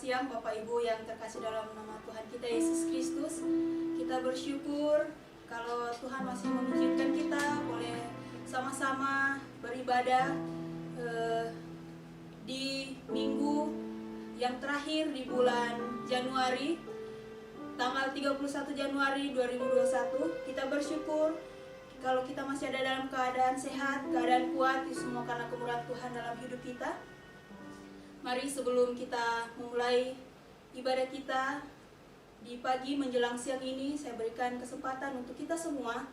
siang Bapak Ibu yang terkasih dalam nama Tuhan kita Yesus Kristus. Kita bersyukur kalau Tuhan masih mengizinkan kita boleh sama-sama beribadah di minggu yang terakhir di bulan Januari, tanggal 31 Januari 2021. Kita bersyukur kalau kita masih ada dalam keadaan sehat, keadaan kuat, itu semua karena kemurahan Tuhan dalam hidup kita. Mari sebelum kita memulai ibadah kita di pagi menjelang siang ini, saya berikan kesempatan untuk kita semua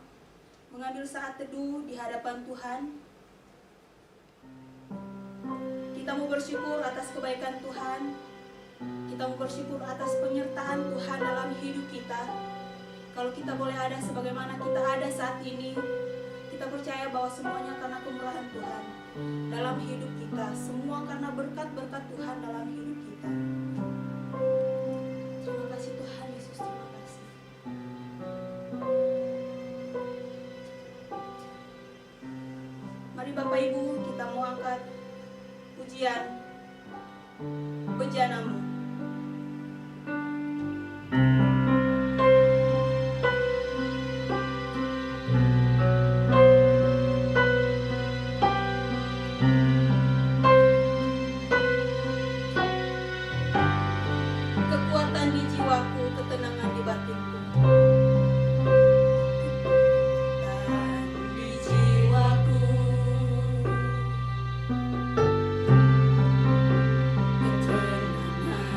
mengambil saat teduh di hadapan Tuhan. Kita mau bersyukur atas kebaikan Tuhan. Kita mau bersyukur atas penyertaan Tuhan dalam hidup kita. Kalau kita boleh ada sebagaimana kita ada saat ini, kita percaya bahwa semuanya karena kemurahan Tuhan dalam hidup kita. Semua karena berkat-berkat Tuhan dalam hidup kita. Terima kasih Tuhan Yesus, terima kasih. Mari Bapak Ibu, kita mau angkat pujian Bejanamu. Kekuatan di jiwaku, ketenangan di batinku. Di jiwaku, ketenangan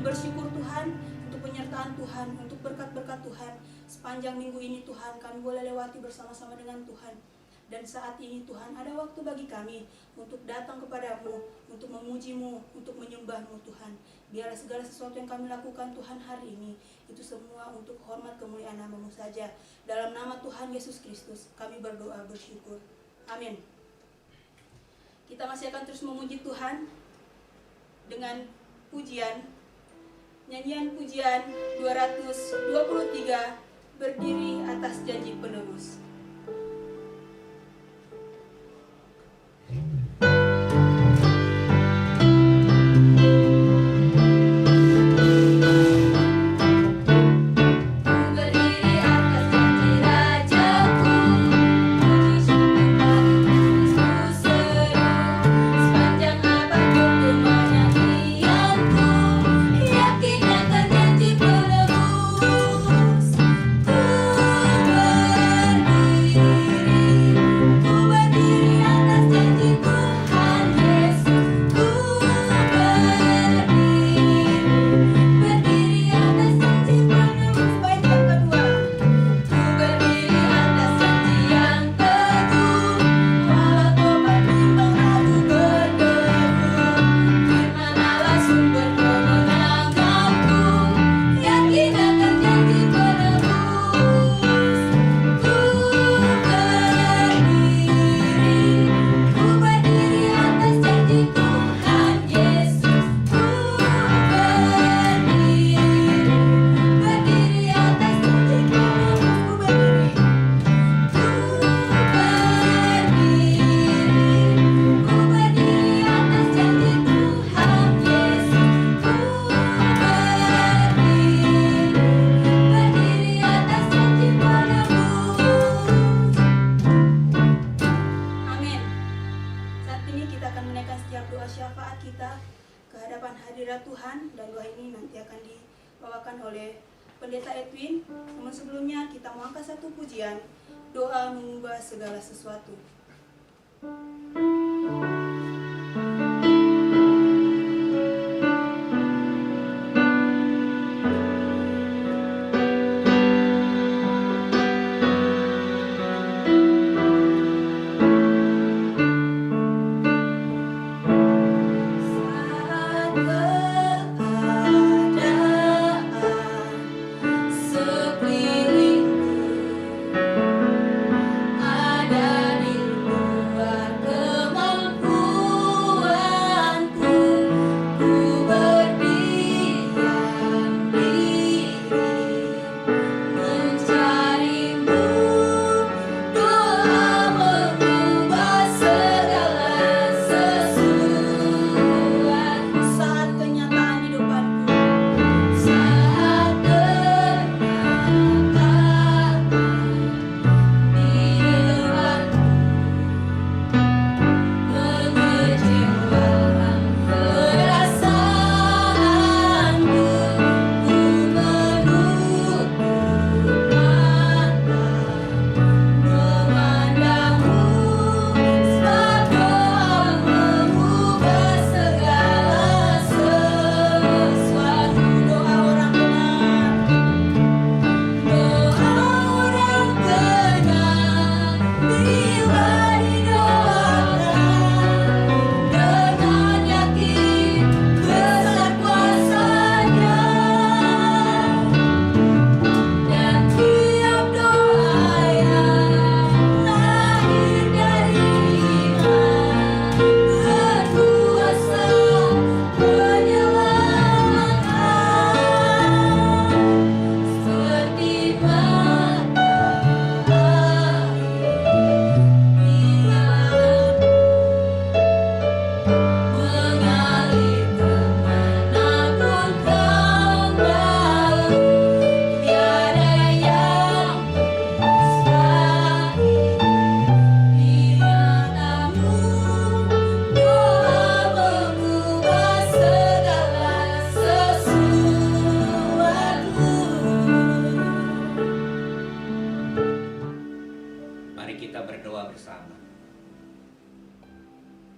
bersyukur Tuhan untuk penyertaan Tuhan, untuk berkat-berkat Tuhan. Sepanjang minggu ini Tuhan, kami boleh lewati bersama-sama dengan Tuhan. Dan saat ini Tuhan, ada waktu bagi kami untuk datang kepadamu, untuk memuji-Mu, untuk menyembah-Mu Tuhan. Biarlah segala sesuatu yang kami lakukan Tuhan hari ini, itu semua untuk hormat kemuliaan nama-Mu saja. Dalam nama Tuhan Yesus Kristus, kami berdoa bersyukur. Amin. Kita masih akan terus memuji Tuhan dengan pujian, nyanyian pujian 223, berdiri atas janji penebus. Doa mengubah segala sesuatu.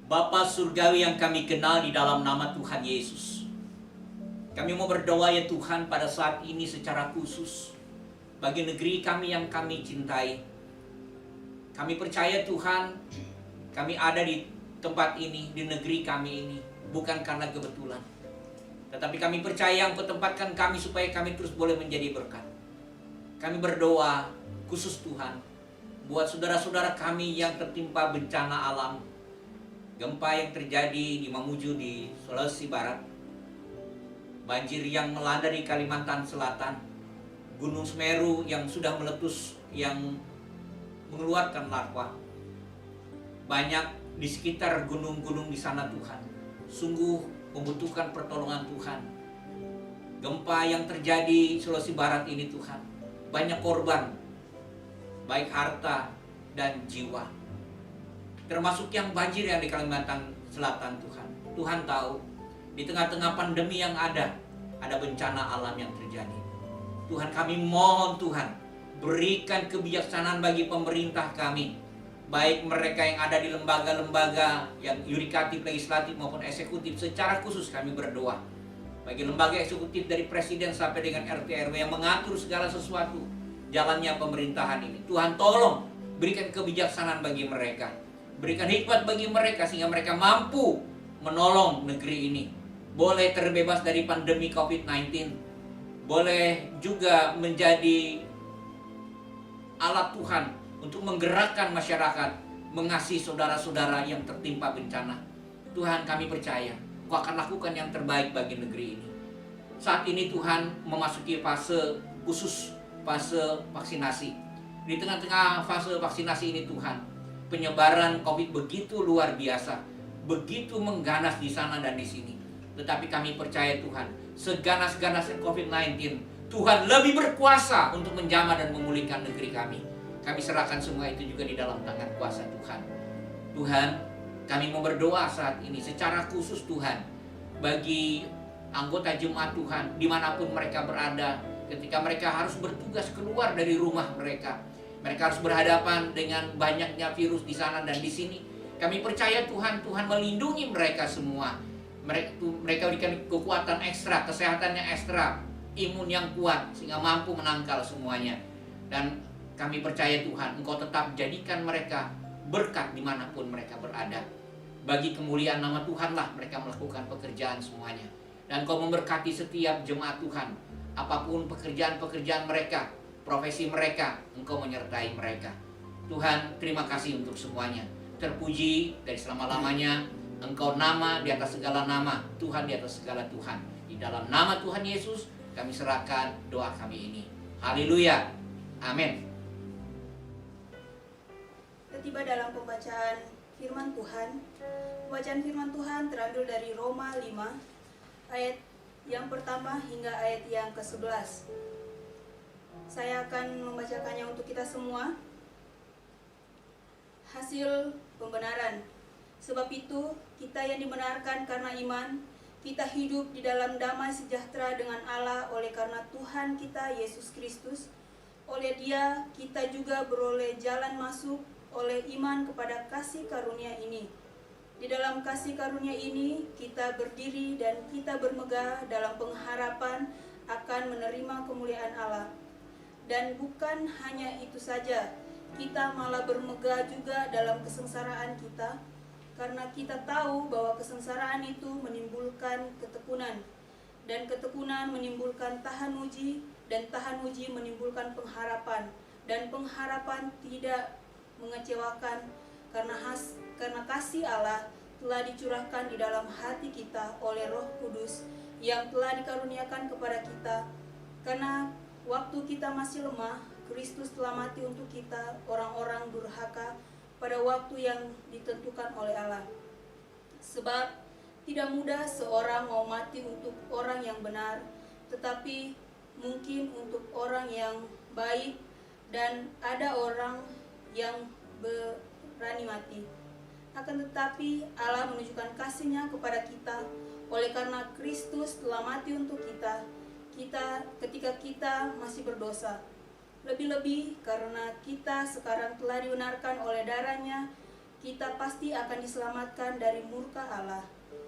Bapa Surgawi yang kami kenal di dalam nama Tuhan Yesus, Kami mau berdoa ya Tuhan pada saat ini secara khusus bagi negeri kami yang kami cintai. Kami percaya Tuhan, kami ada di tempat ini, di negeri kami ini, bukan karena kebetulan. Tetapi kami percaya Engkau tempatkan kami supaya kami terus boleh menjadi berkat. Kami berdoa khusus Tuhan buat saudara-saudara kami yang tertimpa bencana alam. Gempa yang terjadi di Mamuju di Sulawesi Barat, banjir yang melanda di Kalimantan Selatan, Gunung Semeru yang sudah meletus, yang mengeluarkan lava. Banyak di sekitar gunung-gunung di sana Tuhan, sungguh membutuhkan pertolongan Tuhan. Gempa yang terjadi di Sulawesi Barat ini Tuhan, banyak korban, baik harta dan jiwa. Termasuk yang banjir yang di Kalimantan Selatan Tuhan. Tuhan tahu, di tengah-tengah pandemi yang ada bencana alam yang terjadi. Tuhan, kami mohon Tuhan, berikan kebijaksanaan bagi pemerintah kami, baik mereka yang ada di lembaga-lembaga yang yudikatif, legislatif maupun eksekutif. Secara khusus kami berdoa bagi lembaga eksekutif dari presiden sampai dengan RT RW yang mengatur segala sesuatu jalannya pemerintahan ini. Tuhan tolong berikan kebijaksanaan bagi mereka, berikan hikmat bagi mereka sehingga mereka mampu menolong negeri ini, boleh terbebas dari pandemi COVID-19, boleh juga menjadi alat Tuhan untuk menggerakkan masyarakat, mengasihi saudara-saudara yang tertimpa bencana. Tuhan, kami percaya Engkau akan lakukan yang terbaik bagi negeri ini. Saat ini Tuhan memasuki fase khusus, fase vaksinasi. Di tengah-tengah fase vaksinasi ini Tuhan, penyebaran COVID begitu luar biasa, begitu mengganas di sana dan di sini. Tetapi kami percaya Tuhan, seganas-ganasnya COVID-19, Tuhan lebih berkuasa untuk menjamah dan memulihkan negeri kami. Kami serahkan semua itu juga di dalam tangan kuasa Tuhan. Tuhan, kami mau berdoa saat ini secara khusus Tuhan, bagi anggota jemaat Tuhan, dimanapun mereka berada, ketika mereka harus bertugas keluar dari rumah mereka. Mereka harus berhadapan dengan banyaknya virus di sana dan di sini. Kami percaya Tuhan, Tuhan melindungi mereka semua. Mereka berikan kekuatan ekstra, kesehatan yang ekstra, imun yang kuat, sehingga mampu menangkal semuanya. Dan kami percaya Tuhan, Engkau tetap jadikan mereka berkat dimanapun mereka berada. Bagi kemuliaan nama Tuhanlah mereka melakukan pekerjaan semuanya. Dan Engkau memberkati setiap jemaat Tuhan, apapun pekerjaan-pekerjaan mereka, profesi mereka, Engkau menyertai mereka. Tuhan, terima kasih untuk semuanya. Terpuji dari selama-lamanya, Engkau nama di atas segala nama, Tuhan di atas segala Tuhan. Di dalam nama Tuhan Yesus, kami serahkan doa kami ini. Haleluya. Amin. Kita tiba dalam pembacaan firman Tuhan. Pembacaan firman Tuhan terambil dari Roma 5, ayat yang pertama hingga ayat yang ke-11. Saya akan membacakannya untuk kita semua. Hasil pembenaran. Sebab itu, kita yang dibenarkan karena iman, kita hidup di dalam damai sejahtera dengan Allah oleh karena Tuhan kita Yesus Kristus. Oleh Dia, kita juga beroleh jalan masuk oleh iman kepada kasih karunia ini. Di dalam kasih karunia ini, kita berdiri dan kita bermegah dalam pengharapan akan menerima kemuliaan Allah. Dan bukan hanya itu saja, kita malah bermegah juga dalam kesengsaraan kita, karena kita tahu bahwa kesengsaraan itu menimbulkan ketekunan, dan ketekunan menimbulkan tahan uji, dan tahan uji menimbulkan pengharapan, dan pengharapan tidak mengecewakan, karena kasih Allah telah dicurahkan di dalam hati kita oleh Roh Kudus yang telah dikaruniakan kepada kita. Karena waktu kita masih lemah, Kristus telah mati untuk kita, orang-orang durhaka, pada waktu yang ditentukan oleh Allah. Sebab tidak mudah seorang mau mati untuk orang yang benar, tetapi mungkin untuk orang yang baik, dan ada orang yang berani mati. Akan tetapi Allah menunjukkan kasih-Nya kepada kita oleh karena Kristus telah mati untuk kita ketika kita masih berdosa. Lebih-lebih karena kita sekarang telah dibenarkan oleh darah-Nya, kita pasti akan diselamatkan dari murka Allah.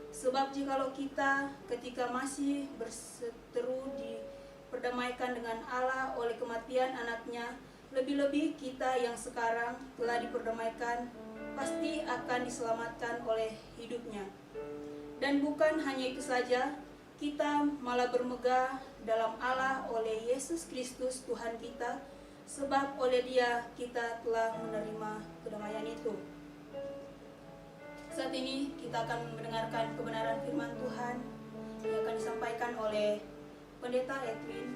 Sebab jikalau kita ketika masih berseteru diperdamaikan dengan Allah oleh kematian anaknya, lebih-lebih kita yang sekarang telah diperdamaikan pasti akan diselamatkan oleh hidupnya. Dan bukan hanya itu saja, kita malah bermegah dalam Allah oleh Yesus Kristus Tuhan kita, sebab oleh Dia kita telah menerima kedamaian itu. Saat ini kita akan mendengarkan kebenaran firman Tuhan yang akan disampaikan oleh Pendeta Edwin.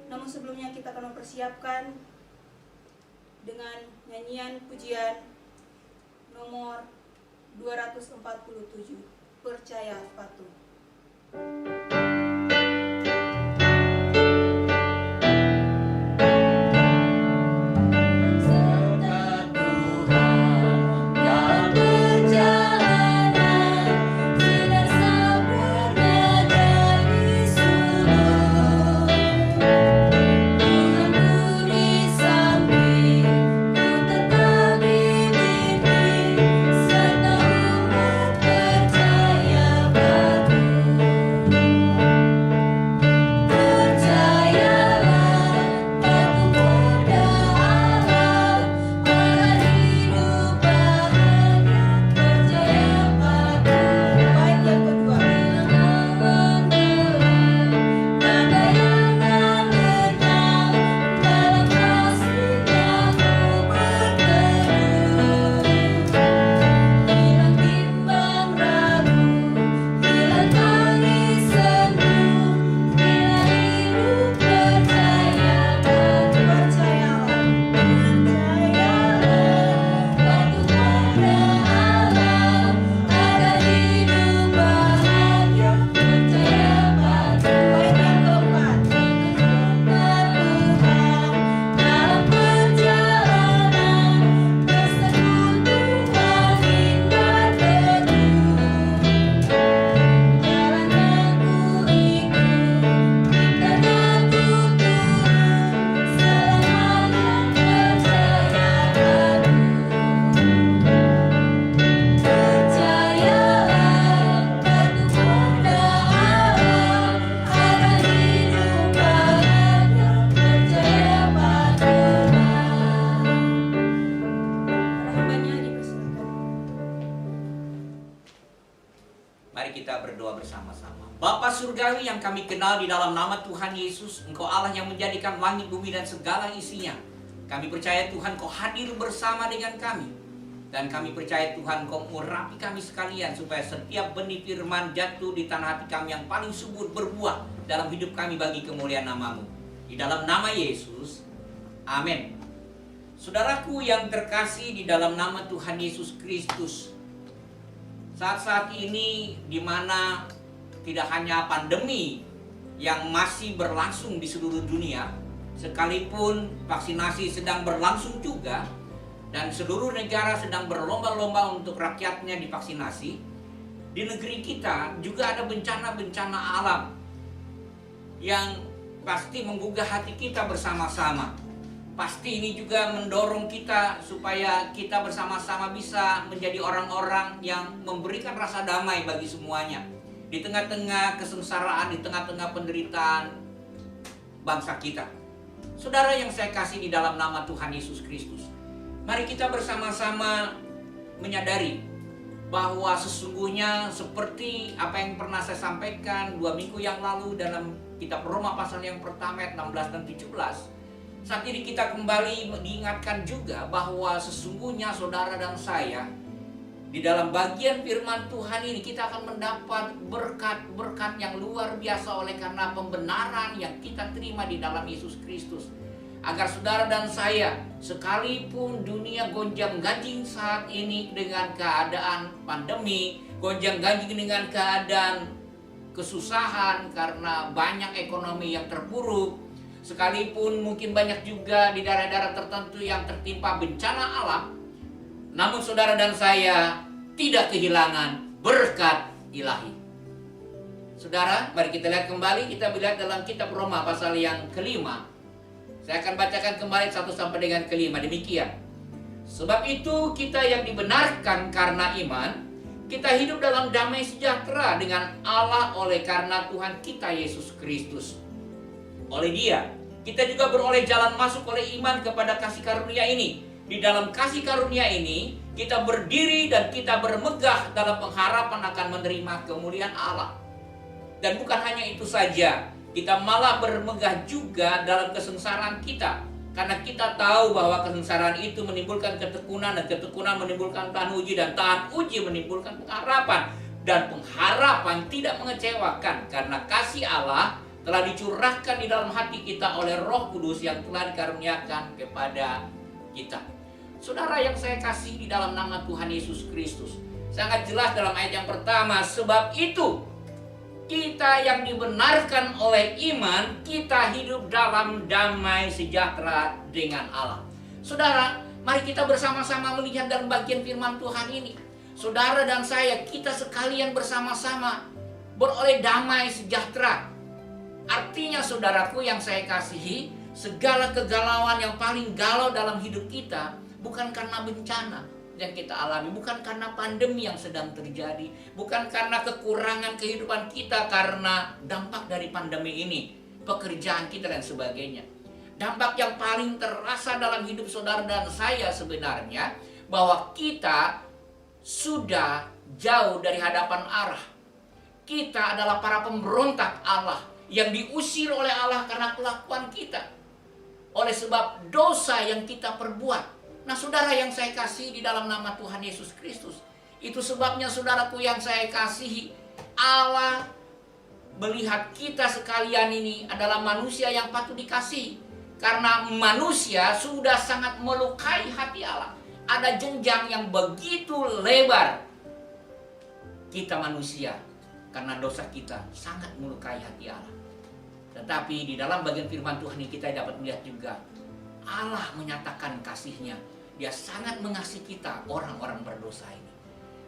Namun sebelumnya kita akan mempersiapkan dengan nyanyian pujian nomor 247, Percaya Patuh. Surgawi yang kami kenal di dalam nama Tuhan Yesus, Engkau Allah yang menjadikan langit, bumi, dan segala isinya. Kami percaya Tuhan Kau hadir bersama dengan kami. Dan kami percaya Tuhan Kau mengurapi kami sekalian, supaya setiap benih firman jatuh di tanah hati kami yang paling subur, berbuah dalam hidup kami bagi kemuliaan nama-Mu. Di dalam nama Yesus, amin. Saudaraku yang terkasih di dalam nama Tuhan Yesus Kristus, saat-saat ini di mana tidak hanya pandemi yang masih berlangsung di seluruh dunia, sekalipun vaksinasi sedang berlangsung juga dan seluruh negara sedang berlomba-lomba untuk rakyatnya divaksinasi, di negeri kita juga ada bencana-bencana alam yang pasti menggugah hati kita bersama-sama. Pasti ini juga mendorong kita supaya kita bersama-sama bisa menjadi orang-orang yang memberikan rasa damai bagi semuanya. Di tengah-tengah kesengsaraan, di tengah-tengah penderitaan bangsa kita. Saudara yang saya kasih di dalam nama Tuhan Yesus Kristus, mari kita bersama-sama menyadari bahwa sesungguhnya seperti apa yang pernah saya sampaikan 2 minggu yang lalu dalam kitab Roma pasal yang pertama ayat 16 dan 17. Saat ini kita kembali diingatkan juga bahwa sesungguhnya saudara dan saya, di dalam bagian firman Tuhan ini kita akan mendapat berkat-berkat yang luar biasa oleh karena pembenaran yang kita terima di dalam Yesus Kristus. Agar saudara dan saya, sekalipun dunia gonjang-ganjing saat ini dengan keadaan pandemi, gonjang-ganjing dengan keadaan kesusahan karena banyak ekonomi yang terpuruk, sekalipun mungkin banyak juga di daerah-daerah tertentu yang tertimpa bencana alam, namun saudara dan saya tidak kehilangan berkat ilahi. Saudara, mari kita lihat kembali, kita melihat dalam kitab Roma pasal yang kelima. Saya akan bacakan kembali 1 sampai dengan kelima, demikian. Sebab itu kita yang dibenarkan karena iman, Kita hidup dalam damai sejahtera dengan Allah oleh karena Tuhan kita Yesus Kristus. Oleh Dia, kita juga beroleh jalan masuk oleh iman kepada kasih karunia ini. Di dalam kasih karunia ini, kita berdiri dan kita bermegah dalam pengharapan akan menerima kemuliaan Allah. Dan bukan hanya itu saja, kita malah bermegah juga dalam kesengsaraan kita. Karena kita tahu bahwa kesengsaraan itu menimbulkan ketekunan, dan ketekunan menimbulkan tahan uji, dan tahan uji menimbulkan pengharapan. Dan pengharapan tidak mengecewakan, karena kasih Allah telah dicurahkan di dalam hati kita oleh Roh Kudus yang telah dikaruniakan kepada kita. Saudara yang saya kasih di dalam nama Tuhan Yesus Kristus, sangat jelas dalam ayat yang pertama, sebab itu kita yang dibenarkan oleh iman, kita hidup dalam damai sejahtera dengan Allah. Saudara, mari kita bersama-sama melihat dalam bagian firman Tuhan ini. Saudara dan saya, kita sekalian bersama-sama beroleh damai sejahtera. Artinya saudaraku yang saya kasihi, segala kegalauan yang paling galau dalam hidup kita bukan karena bencana yang kita alami, bukan karena pandemi yang sedang terjadi, bukan karena kekurangan kehidupan kita karena dampak dari pandemi ini, pekerjaan kita dan sebagainya. Dampak yang paling terasa dalam hidup saudara dan saya sebenarnya bahwa kita sudah jauh dari hadapan Allah. Kita adalah para pemberontak Allah yang diusir oleh Allah karena kelakuan kita, oleh sebab dosa yang kita perbuat. Nah, saudara yang saya kasih di dalam nama Tuhan Yesus Kristus, itu sebabnya saudaraku yang saya kasihi, Allah melihat kita sekalian ini adalah manusia yang patut dikasihi. Karena manusia sudah sangat melukai hati Allah. Ada jenjang yang begitu lebar. Kita manusia, karena dosa kita sangat melukai hati Allah. Tetapi di dalam bagian firman Tuhan ini kita dapat melihat juga Allah menyatakan kasih-Nya. Dia sangat mengasihi kita, orang-orang berdosa ini.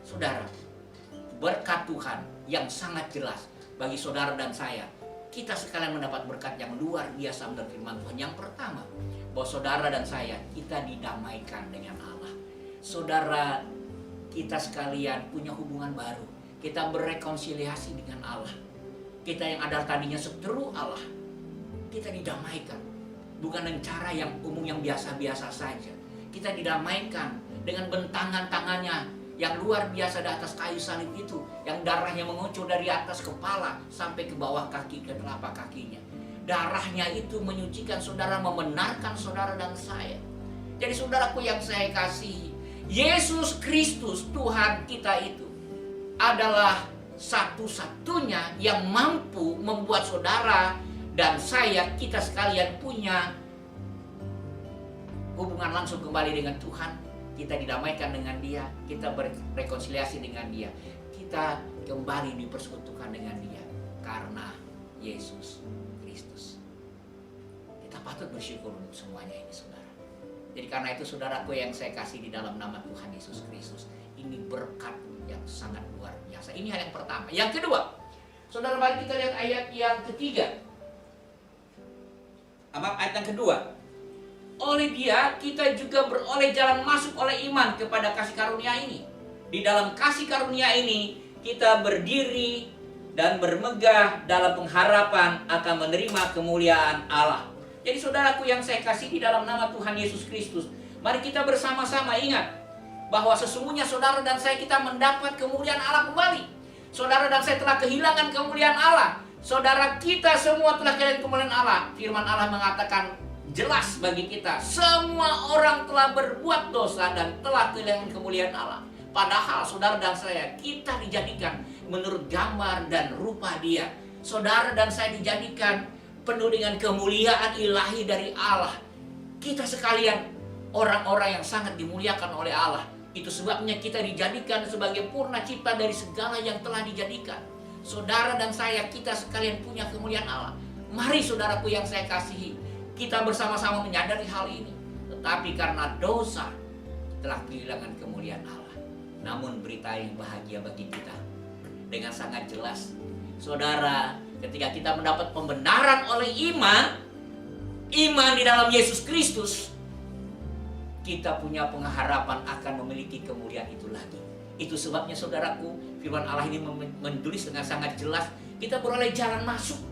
Saudara, berkat Tuhan yang sangat jelas bagi saudara dan saya. Kita sekalian mendapat berkat yang luar biasa menurut firman Tuhan. Yang pertama, bahwa saudara dan saya, kita didamaikan dengan Allah. Saudara, kita sekalian punya hubungan baru. Kita berrekonsiliasi dengan Allah. Kita yang ada tadinya seteru Allah, kita didamaikan. Bukan dengan cara yang umum, yang biasa-biasa saja. Kita didamaikan dengan bentangan tangannya yang luar biasa di atas kayu salib itu, yang darahnya mengucur dari atas kepala sampai ke bawah kaki, ke telapak kakinya. Darahnya itu menyucikan saudara, membenarkan saudara dan saya. Jadi saudaraku yang saya kasihi, Yesus Kristus Tuhan kita itu adalah satu-satunya yang mampu membuat saudara dan saya, kita sekalian punya hubungan langsung kembali dengan Tuhan. Kita didamaikan dengan Dia, kita berrekonsiliasi dengan Dia, kita kembali dipersekutukan dengan Dia karena Yesus Kristus. Kita patut bersyukur untuk semuanya ini, saudara. Jadi karena itu saudaraku yang saya kasih di dalam nama Tuhan Yesus Kristus, ini berkat yang sangat luar biasa. Ini hal yang pertama. Yang kedua, saudara, mari kita lihat ayat yang ketiga. Ayat yang kedua. Oleh Dia kita juga beroleh jalan masuk oleh iman kepada kasih karunia ini. Di dalam kasih karunia ini kita berdiri dan bermegah dalam pengharapan akan menerima kemuliaan Allah. Jadi saudaraku yang saya kasih di dalam nama Tuhan Yesus Kristus, mari kita bersama-sama ingat bahwa sesungguhnya saudara dan saya, kita mendapat kemuliaan Allah kembali. Saudara dan saya telah kehilangan kemuliaan Allah. Saudara, kita semua telah kehilangan kemuliaan Allah. Firman Allah mengatakan jelas bagi kita, semua orang telah berbuat dosa dan telah kehilangan kemuliaan Allah. Padahal saudara dan saya, kita dijadikan menurut gambar dan rupa Dia. Saudara dan saya dijadikan penuh dengan kemuliaan ilahi dari Allah. Kita sekalian orang-orang yang sangat dimuliakan oleh Allah. Itu sebabnya kita dijadikan sebagai purna cipta dari segala yang telah dijadikan. Saudara dan saya, kita sekalian punya kemuliaan Allah. Mari saudaraku yang saya kasihi, kita bersama-sama menyadari hal ini. Tetapi karena dosa telah kehilangan kemuliaan Allah. Namun berita yang bahagia bagi kita, dengan sangat jelas, saudara, ketika kita mendapat pembenaran oleh iman di dalam Yesus Kristus, kita punya pengharapan akan memiliki kemuliaan itu lagi. Itu sebabnya saudaraku, firman Allah ini menulis dengan sangat jelas, kita beroleh jalan masuk.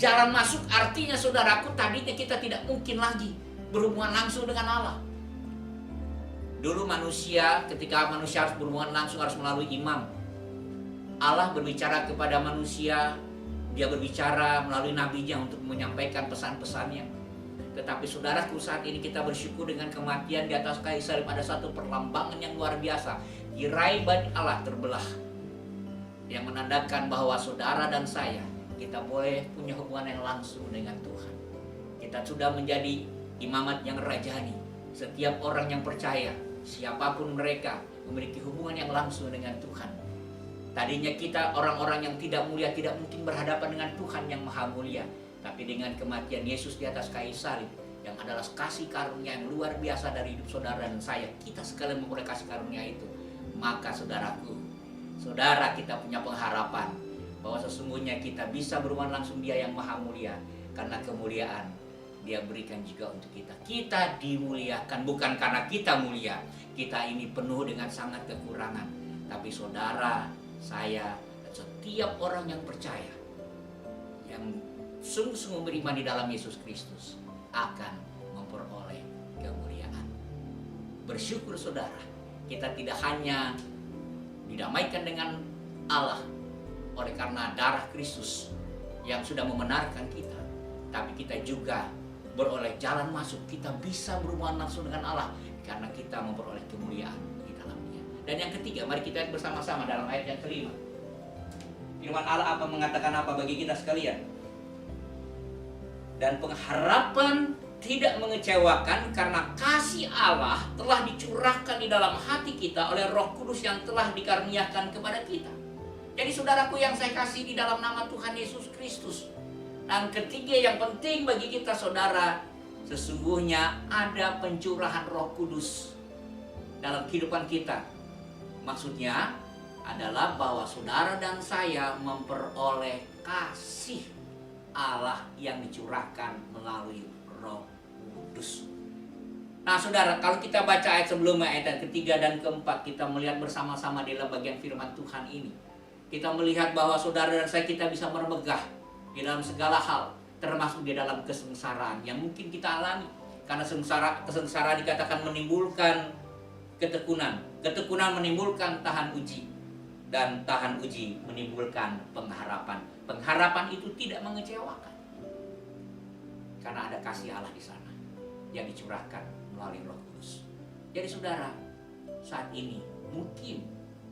Jalan masuk artinya saudaraku, tadinya kita tidak mungkin lagi berhubungan langsung dengan Allah. Dulu manusia, ketika manusia harus berhubungan langsung harus melalui imam. Allah berbicara kepada manusia, dia berbicara melalui nabinya untuk menyampaikan pesan-pesannya. Tetapi saudaraku, saat ini kita bersyukur dengan kematian di atas kayu salib, ada satu perlambangan yang luar biasa. Tirai bait Allah terbelah, yang menandakan bahwa saudara dan saya, kita boleh punya hubungan yang langsung dengan Tuhan. Kita sudah menjadi imamat yang rajani. Setiap orang yang percaya, siapapun mereka, memiliki hubungan yang langsung dengan Tuhan. Tadinya kita orang-orang yang tidak mulia, tidak mungkin berhadapan dengan Tuhan yang maha mulia. Tapi dengan kematian Yesus di atas kayu salib, yang adalah kasih karunia yang luar biasa dari hidup saudara dan saya, kita sekalian memperoleh kasih karunia itu. Maka saudaraku, saudara, kita punya pengharapan bahwa sesungguhnya kita bisa berhubungan langsung Dia yang maha mulia. Karena kemuliaan Dia berikan juga untuk kita. Kita dimuliakan bukan karena kita mulia. Kita ini penuh dengan sangat kekurangan. Tapi saudara, saya, dan setiap orang yang percaya, yang sungguh-sungguh beriman di dalam Yesus Kristus, akan memperoleh kemuliaan. Bersyukur saudara, kita tidak hanya didamaikan dengan Allah oleh karena darah Kristus yang sudah membenarkan kita, tapi kita juga beroleh jalan masuk. Kita bisa berhubungan langsung dengan Allah karena kita memperoleh kemuliaan di dalamnya. Dan yang ketiga, mari kita lihat bersama-sama dalam ayat yang kelima. Firman Allah apa mengatakan apa bagi kita sekalian? Dan pengharapan tidak mengecewakan karena kasih Allah telah dicurahkan di dalam hati kita oleh Roh Kudus yang telah dikaruniakan kepada kita. Jadi saudaraku yang saya kasih di dalam nama Tuhan Yesus Kristus. Dan ketiga yang penting bagi kita saudara, sesungguhnya ada pencurahan Roh Kudus dalam kehidupan kita. Maksudnya adalah bahwa saudara dan saya memperoleh kasih Allah yang dicurahkan melalui Roh Kudus. Nah saudara, kalau kita baca ayat sebelumnya, ayat ketiga dan keempat, kita melihat bersama-sama di dalam bagian firman Tuhan ini. Kita melihat bahwa saudara dan saya kita bisa bermegah di dalam segala hal, termasuk di dalam kesengsaraan yang mungkin kita alami. Karena kesengsaraan dikatakan menimbulkan ketekunan. Ketekunan menimbulkan tahan uji. Dan tahan uji menimbulkan pengharapan. Pengharapan itu tidak mengecewakan. Karena ada kasih Allah di sana yang dicurahkan melalui Roh Kudus. Jadi saudara, saat ini mungkin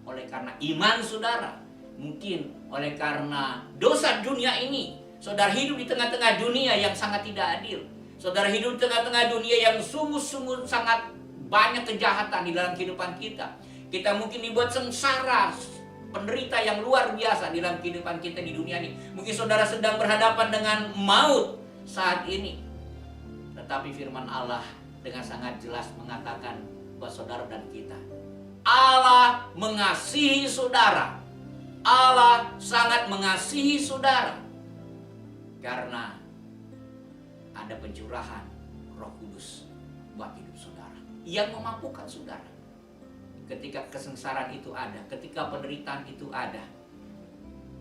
oleh karena iman saudara, mungkin oleh karena dosa dunia ini, saudara hidup di tengah-tengah dunia yang sangat tidak adil. Saudara hidup di tengah-tengah dunia yang sungguh-sungguh sangat banyak kejahatan di dalam kehidupan kita. Kita mungkin dibuat sengsara, penderita yang luar biasa di dalam kehidupan kita di dunia ini. Mungkin saudara sedang berhadapan dengan maut saat ini. Tetapi firman Allah dengan sangat jelas mengatakan buat saudara dan kita, Allah mengasihi saudara. Allah sangat mengasihi saudara. Karena ada pencurahan Roh Kudus buat hidup saudara, yang memampukan saudara. Ketika kesengsaraan itu ada, ketika penderitaan itu ada,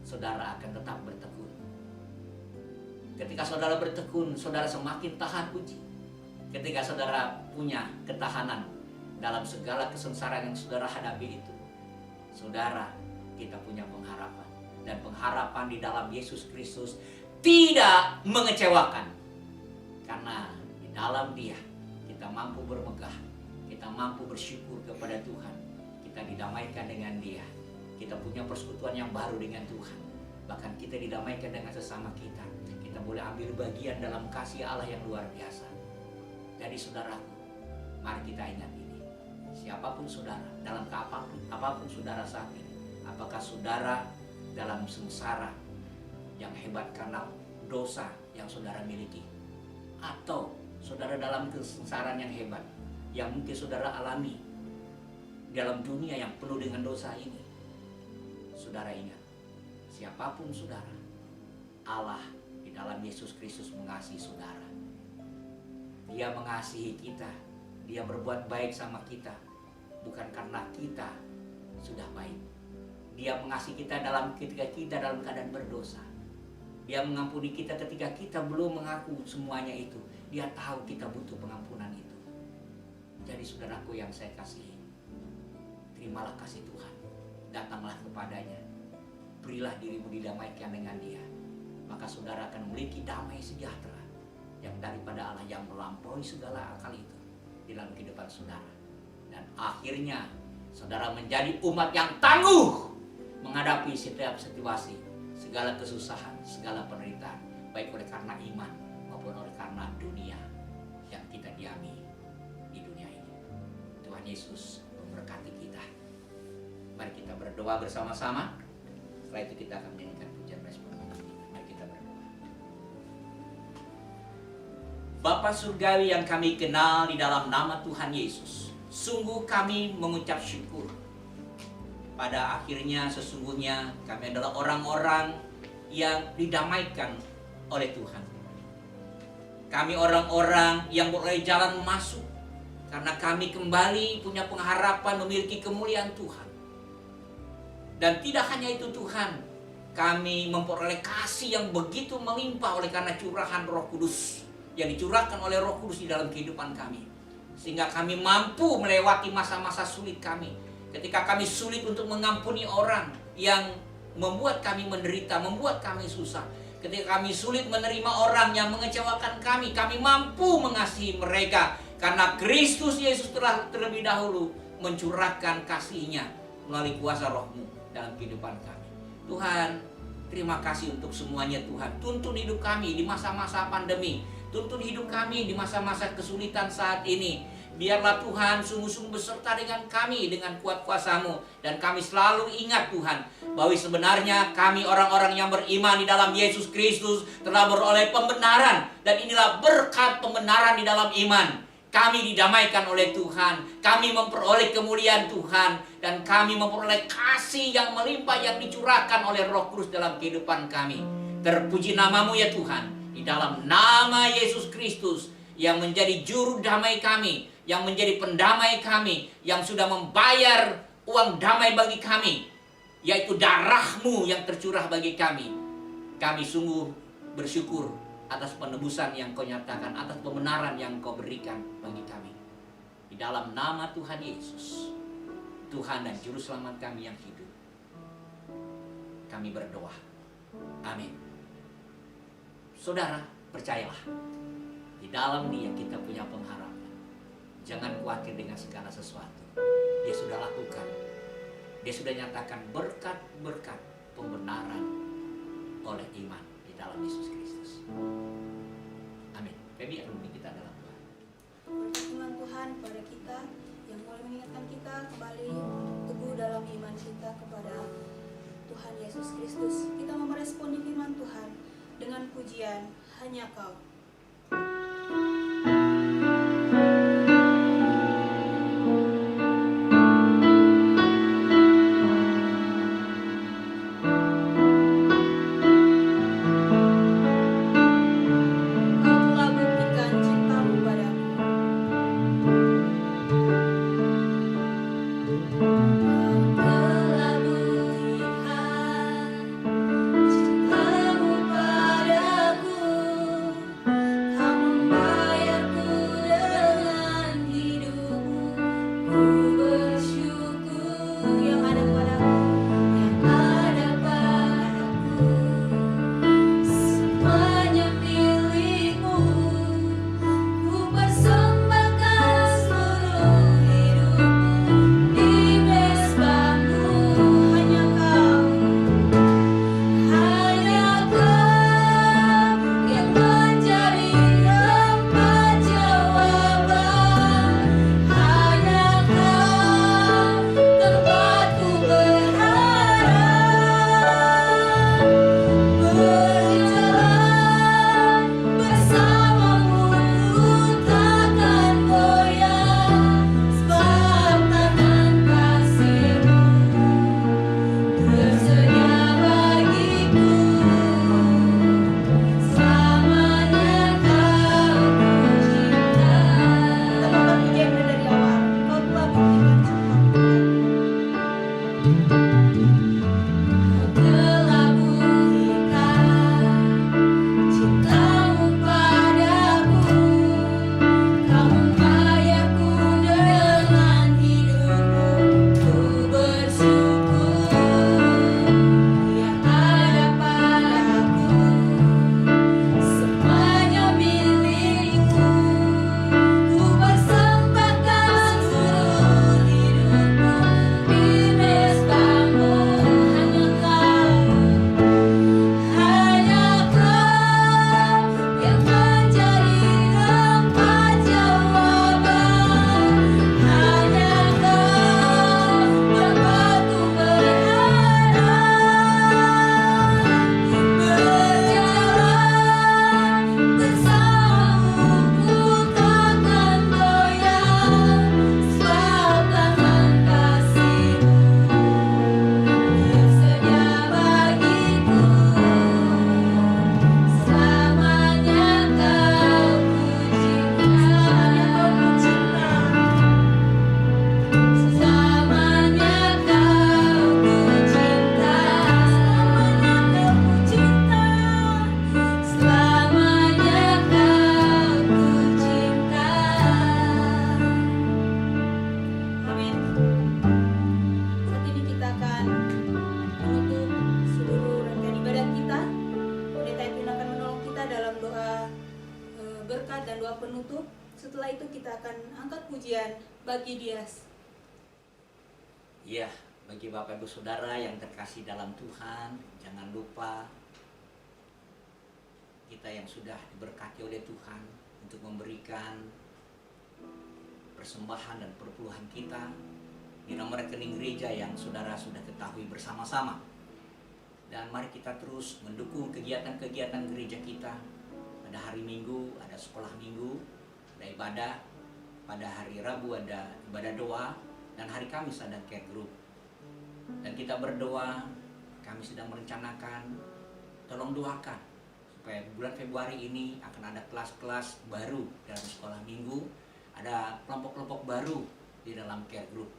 saudara akan tetap bertekun. Ketika saudara bertekun, saudara semakin tahan uji. Ketika saudara punya ketahanan dalam segala kesengsaraan yang saudara hadapi itu, saudara, kita punya pengharapan. Dan pengharapan di dalam Yesus Kristus tidak mengecewakan. Karena di dalam Dia kita mampu bermegah, kita mampu bersyukur kepada Tuhan, kita didamaikan dengan Dia, kita punya persekutuan yang baru dengan Tuhan. Bahkan kita didamaikan dengan sesama kita. Kita boleh ambil bagian dalam kasih Allah yang luar biasa. Jadi saudaraku, mari kita ingat ini. Siapapun saudara, dalam apapun saudara saat ini, apakah saudara dalam sengsara yang hebat karena dosa yang saudara miliki, atau saudara dalam kesengsaraan yang hebat yang mungkin saudara alami dalam dunia yang penuh dengan dosa ini, saudara ingat, siapapun saudara, Allah di dalam Yesus Kristus mengasihi saudara. Dia mengasihi kita, Dia berbuat baik sama kita, bukan karena kita sudah baik. Dia mengasihi kita ketika kita dalam keadaan berdosa. Dia mengampuni kita ketika kita belum mengaku semuanya itu. Dia tahu kita butuh pengampunan itu. Jadi saudaraku yang saya kasihi, terimalah kasih Tuhan. Datanglah kepadanya. Berilah dirimu didamaikan dengan Dia. Maka saudara akan memiliki damai sejahtera yang daripada Allah yang melampaui segala akal itu di dalam kehidupan saudara. Dan akhirnya saudara menjadi umat yang tangguh menghadapi setiap situasi, segala kesusahan, segala penderitaan, baik oleh karena iman maupun oleh karena dunia yang kita diami di dunia ini. Tuhan Yesus memberkati kita. Mari kita berdoa bersama-sama. Setelah itu kita akan menyanyikan pujian respon. Mari kita berdoa. Bapa Surgawi yang kami kenal di dalam nama Tuhan Yesus, sungguh kami mengucap syukur. Pada akhirnya sesungguhnya kami adalah orang-orang yang didamaikan oleh Tuhan. Kami orang-orang yang beroleh jalan masuk karena kami kembali punya pengharapan memiliki kemuliaan Tuhan. Dan tidak hanya itu Tuhan, kami memperoleh kasih yang begitu melimpah oleh karena curahan Roh Kudus yang dicurahkan oleh Roh Kudus di dalam kehidupan kami. Sehingga kami mampu melewati masa-masa sulit kami. Ketika kami sulit untuk mengampuni orang yang membuat kami menderita, membuat kami susah. Ketika kami sulit menerima orang yang mengecewakan kami, kami mampu mengasihi mereka. Karena Kristus Yesus telah terlebih dahulu mencurahkan kasih-Nya melalui kuasa Roh-Mu dalam kehidupan kami. Tuhan, terima kasih untuk semuanya Tuhan. Tuntun hidup kami di masa-masa pandemi. Tuntun hidup kami di masa-masa kesulitan saat ini. Biarlah Tuhan sungguh-sungguh beserta dengan kami dengan kuat kuasa-Mu. Dan kami selalu ingat Tuhan, bahwa sebenarnya kami orang-orang yang beriman di dalam Yesus Kristus telah beroleh pembenaran. Dan inilah berkat pembenaran di dalam iman. Kami didamaikan oleh Tuhan. Kami memperoleh kemuliaan Tuhan. Dan kami memperoleh kasih yang melimpah yang dicurahkan oleh Roh Kudus dalam kehidupan kami. Terpuji nama-Mu ya Tuhan. Di dalam nama Yesus Kristus yang menjadi juru damai kami, yang menjadi pendamai kami, yang sudah membayar uang damai bagi kami, yaitu darah-Mu yang tercurah bagi kami. Kami sungguh bersyukur atas penebusan yang Kau nyatakan, atas pembenaran yang Kau berikan bagi kami. Di dalam nama Tuhan Yesus, Tuhan dan Juru Selamat kami yang hidup, kami berdoa. Amin. Saudara, percayalah, di dalam Dia kita punya pengharapan. Jangan khawatir dengan segala sesuatu. Dia sudah lakukan. Dia sudah nyatakan berkat-berkat pembenaran oleh iman di dalam Yesus Kristus. Amin. Baby, akan kita dalam Tuhan. Berfirman Tuhan kepada kita yang mulai mengingatkan kita kembali teguh dalam iman kita kepada Tuhan Yesus Kristus. Kita mau merespon di firman Tuhan dengan pujian Hanya Kau. Cintamu padaku, kau membayar berkat dan doa penutup. Setelah itu kita akan angkat pujian bagi Dias. Ya, bagi Bapak Ibu Saudara yang terkasih dalam Tuhan, jangan lupa kita yang sudah diberkati oleh Tuhan untuk memberikan persembahan dan perpuluhan kita di nomor rekening gereja yang saudara sudah ketahui bersama-sama. Dan mari kita terus mendukung kegiatan-kegiatan gereja kita. Pada hari Minggu ada sekolah minggu, ada ibadah. Pada hari Rabu ada ibadah doa, dan hari Kamis ada care group. Dan kita berdoa, kami sedang merencanakan, tolong doakan supaya bulan Februari ini akan ada kelas-kelas baru dalam sekolah minggu, ada kelompok-kelompok baru di dalam care group.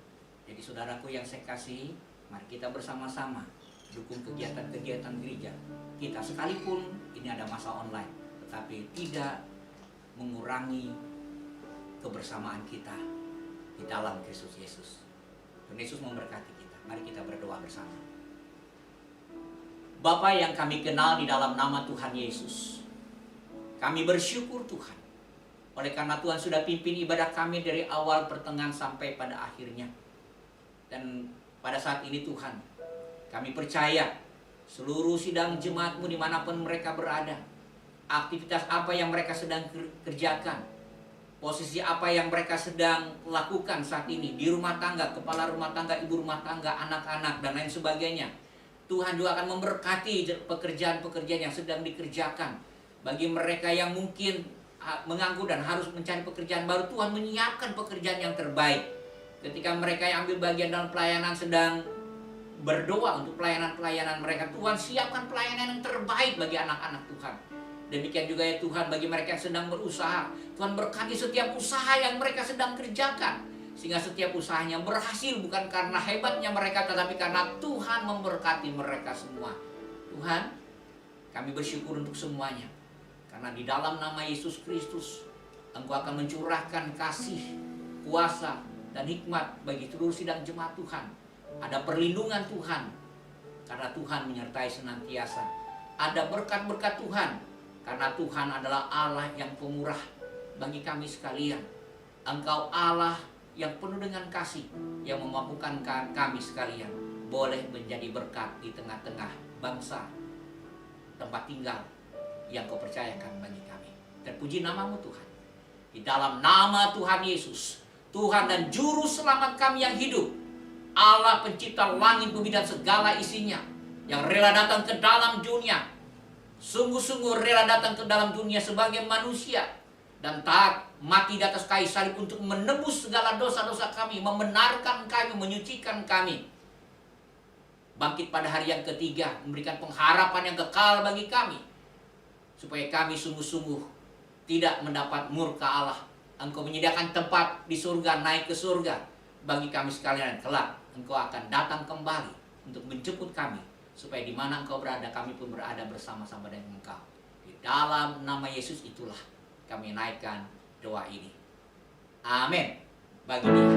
Jadi saudaraku yang saya kasih, mari kita bersama-sama dukung kegiatan-kegiatan gereja kita, sekalipun ini ada masa online, tetapi tidak mengurangi kebersamaan kita di dalam Kristus Yesus. Tuhan Yesus memberkati kita. Mari kita berdoa bersama. Bapa yang kami kenal di dalam nama Tuhan Yesus, kami bersyukur Tuhan, oleh karena Tuhan sudah pimpin ibadah kami dari awal, pertengahan, sampai pada akhirnya. Dan pada saat ini Tuhan, kami percaya seluruh sidang jemaat-Mu dimanapun mereka berada, aktivitas apa yang mereka sedang kerjakan, posisi apa yang mereka sedang lakukan saat ini, di rumah tangga, kepala rumah tangga, ibu rumah tangga, anak-anak, dan lain sebagainya. Tuhan juga akan memberkati pekerjaan-pekerjaan yang sedang dikerjakan. Bagi mereka yang mungkin menganggur dan harus mencari pekerjaan baru, Tuhan menyiapkan pekerjaan yang terbaik. Ketika mereka yang ambil bagian dalam pelayanan sedang berdoa untuk pelayanan-pelayanan mereka, Tuhan siapkan pelayanan yang terbaik bagi anak-anak Tuhan. Demikian juga ya Tuhan, bagi mereka yang sedang berusaha, Tuhan berkati setiap usaha yang mereka sedang kerjakan, sehingga setiap usahanya berhasil, bukan karena hebatnya mereka, tetapi karena Tuhan memberkati mereka semua. Tuhan, kami bersyukur untuk semuanya, karena di dalam nama Yesus Kristus, Engkau akan mencurahkan kasih, kuasa, dan hikmat bagi seluruh sidang jemaat Tuhan. Ada perlindungan Tuhan, karena Tuhan menyertai senantiasa. Ada berkat-berkat Tuhan, karena Tuhan adalah Allah yang pemurah bagi kami sekalian. Engkau Allah yang penuh dengan kasih, yang memampukan kami sekalian boleh menjadi berkat di tengah-tengah bangsa, tempat tinggal yang Kau percayakan bagi kami. Terpuji nama-Mu Tuhan. Di dalam nama Tuhan Yesus, Tuhan dan Juru Selamat kami yang hidup, Allah pencipta langit bumi dan segala isinya, yang rela datang ke dalam dunia, sungguh-sungguh rela datang ke dalam dunia sebagai manusia, dan taat mati di atas kayu salib untuk menebus segala dosa-dosa kami, membenarkan kami, menyucikan kami, bangkit pada hari yang ketiga, memberikan pengharapan yang kekal bagi kami, supaya kami sungguh-sungguh tidak mendapat murka Allah. Engkau menyediakan tempat di surga, naik ke surga bagi kami sekalian. Kelak Engkau akan datang kembali untuk menjemput kami, supaya di mana Engkau berada, kami pun berada bersama-sama dengan Engkau. Di dalam nama Yesus itulah kami naikkan doa ini. Amin. Bagi Dia.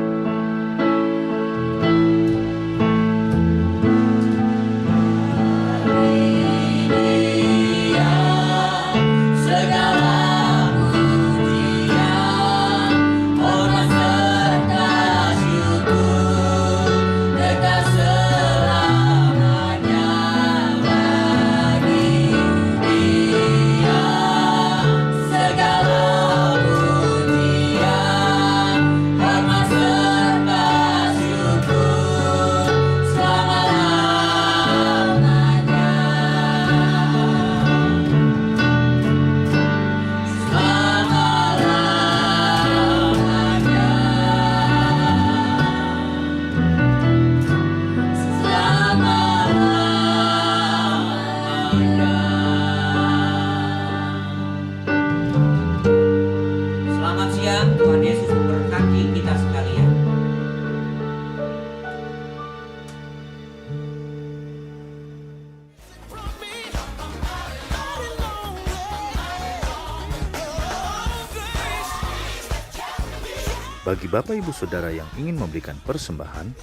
Bagi Bapak Ibu Saudara yang ingin memberikan persembahan,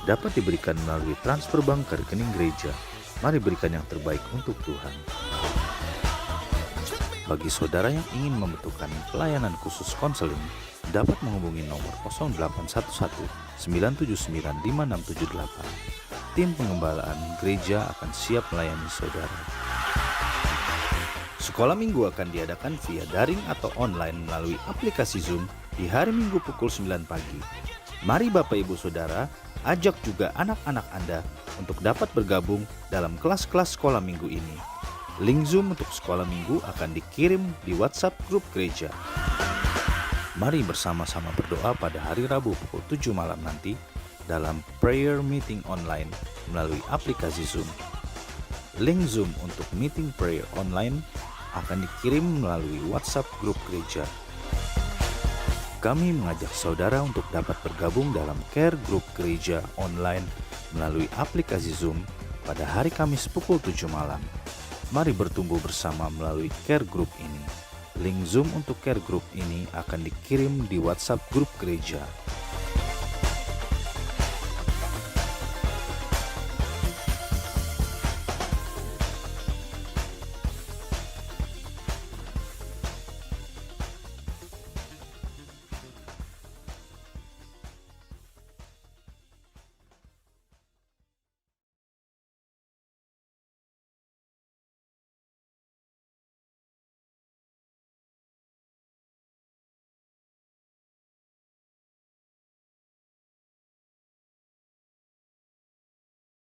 dapat diberikan melalui transfer bank ke rekening gereja. Mari berikan yang terbaik untuk Tuhan. Bagi saudara yang ingin membutuhkan pelayanan khusus konseling, dapat menghubungi nomor 0811 979 5678. Tim pengembalaan gereja akan siap melayani saudara. Sekolah minggu akan diadakan via daring atau online melalui aplikasi Zoom di hari Minggu pukul 9 pagi. Mari Bapak Ibu Saudara, ajak juga anak-anak Anda untuk dapat bergabung dalam kelas-kelas sekolah minggu ini. Link Zoom untuk sekolah minggu akan dikirim di WhatsApp grup gereja. Mari bersama-sama berdoa pada hari Rabu pukul 7 malam nanti dalam prayer meeting online melalui aplikasi Zoom. Link Zoom untuk meeting prayer online akan dikirim melalui WhatsApp grup gereja. Kami mengajak saudara untuk dapat bergabung dalam care group gereja online melalui aplikasi Zoom pada hari Kamis pukul 7 malam. Mari bertumbuh bersama melalui care group ini. Link Zoom untuk care group ini akan dikirim di WhatsApp grup gereja.